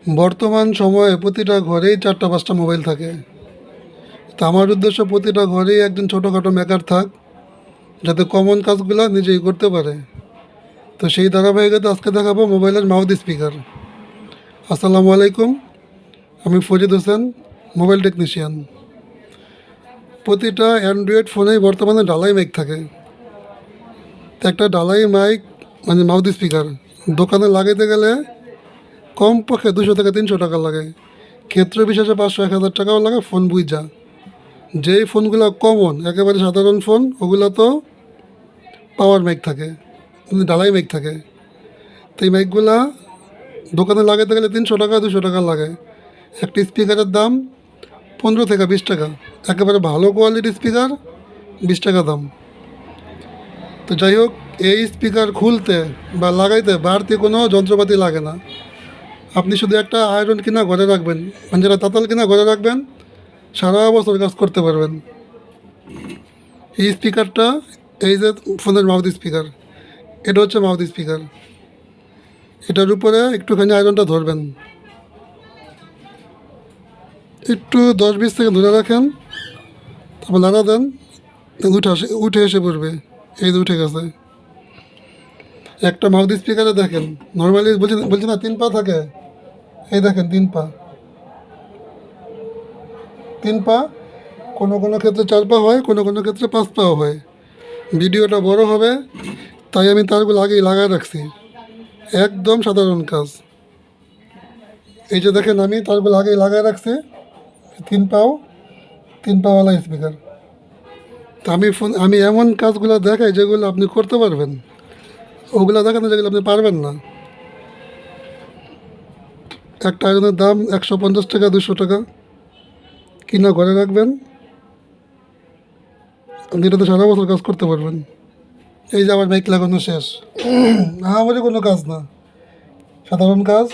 বর্তমান সময়ে প্রতিটা ঘরেই 4টা 5টা মোবাইল থাকে। তা আমার উদ্দেশ্য প্রতিটা ঘরেই একজন ছোটোখাটো মেকার থাক, যাতে কমন কাজগুলো নিজেই করতে পারে। তো সেই ধারাবাহিকতা আজকে দেখাবো মোবাইলের মাউথ স্পিকার। আসসালামু আলাইকুম, আমি ফরিদ হোসেন, মোবাইল টেকনিশিয়ান। প্রতিটা অ্যান্ড্রয়েড ফোনেই বর্তমানে ডালাই মাইক থাকে। তো একটা ডালাই মাইক মানে মাউথ স্পিকার দোকানে লাগাইতে গেলে কমপক্ষে 200 থেকে 300 টাকা লাগে, ক্ষেত্র বিশেষে 500-1000 টাকাও লাগে। ফোন বুঝা যেই ফোনগুলো কমন একেবারে সাধারণ ফোন, ওগুলো তো পাওয়ার মাইক থাকে, ডালাই মাইক থাকে। তো এই মাইকগুলা দোকানে লাগাতে গেলে 300 টাকা 200 টাকা লাগে। একটা স্পিকারের দাম 15 থেকে 20 টাকা, একেবারে ভালো কোয়ালিটির স্পিকার 20 টাকা দাম। তো যাই হোক, এই স্পিকার খুলতে বা লাগাইতে বাড়তি কোনো যন্ত্রপাতি লাগে না। আপনি শুধু একটা আয়রন কিনা ঘরে রাখবেন, মানে যেটা তাতাল কিনা ঘরে রাখবেন, সারা বছর কাজ করতে পারবেন। এই স্পিকারটা, এই যে ফোনের মাউথ স্পিকার, এটা হচ্ছে মাউথ স্পিকার। এটার উপরে একটুখানি আয়রনটা ধরবেন, একটু 10-20 সেকেন্ড ধরে রাখেন, তারপর নাড়া দেন, উঠে এসে পড়বে। এই যে উঠে গেছে। একটা মাউথ স্পিকারে দেখেন নর্মালি বলছি না 3 পা থাকে, এই দেখেন 3 পা, কোনো কোনো ক্ষেত্রে 4 পা হয়, কোনো কোনো ক্ষেত্রে 5 পাও হয়। ভিডিওটা বড় হবে তাই আমি তারগুলো আগেই লাগায় রাখছি। একদম সাধারণ কাজ। এই যে দেখেন আমি তারগুলো আগেই লাগায় রাখছি। 3 পাওয়ালা স্পিকার। তা আমি এমন কাজগুলো দেখাই যেগুলো আপনি করতে পারবেন, ওগুলো দেখানো যেগুলো আপনি পারবেন না। একটা আয়রনের দাম 150 টাকা 200 টাকা, কিনা ঘরে রাখবেন, আপনি এটাতে সারা বছর কাজ করতে পারবেন। এই যে আমার মাইক লাগানো শেষ। আমারই কোনো কাজ না, সাধারণ কাজ।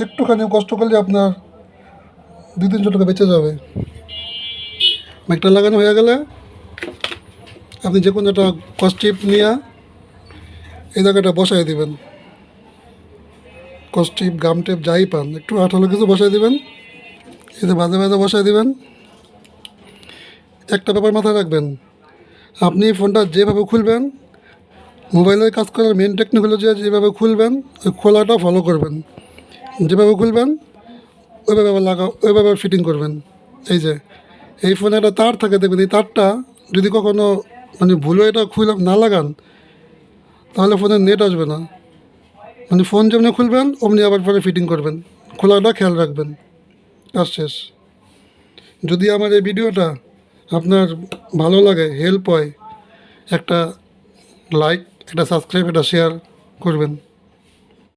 একটুখানি কষ্ট করলে আপনার 200-300 টাকা বেঁচে যাবে। মাইকটা লাগানো হয়ে গেলে আপনি যে কোনো একটা কস্টিপ নিয়ে এই জায়গাটা বসাই দিবেন। কস্টিপ গাম টেপ যাই পান, একটু আঠালো কিছু বসাই দিবেন, এই যে বাজে বাজে বসাই দিবেন। একটা ব্যাপার মাথায় রাখবেন, আপনি ফোনটা যেভাবে খুলবেন, মোবাইলের কাজ করার মেন টেকনিক হলো যে যেভাবে খুলবেন ওই খোলাটা ফলো করবেন। যেভাবে খুলবেন ওইভাবে ওইভাবে ফিটিং করবেন। এই যে এই ফোনে একটা তার থাকে, দেখবেন এই তারটা যদি কখনো মানে ভুলে এটা খুলে না লাগান, তাহলে ফোনের নেট আসবে না। মানে ফোন যেমনি খুলবেন অমনি আবার পরে ফিটিং করবেন, খোলাটা খেয়াল রাখবেন। কাজ শেষ। যদি আমার এই ভিডিওটা আপনার ভালো লাগে, হেল্প হয়, একটা লাইক, একটা সাবস্ক্রাইব, একটা শেয়ার করবেন।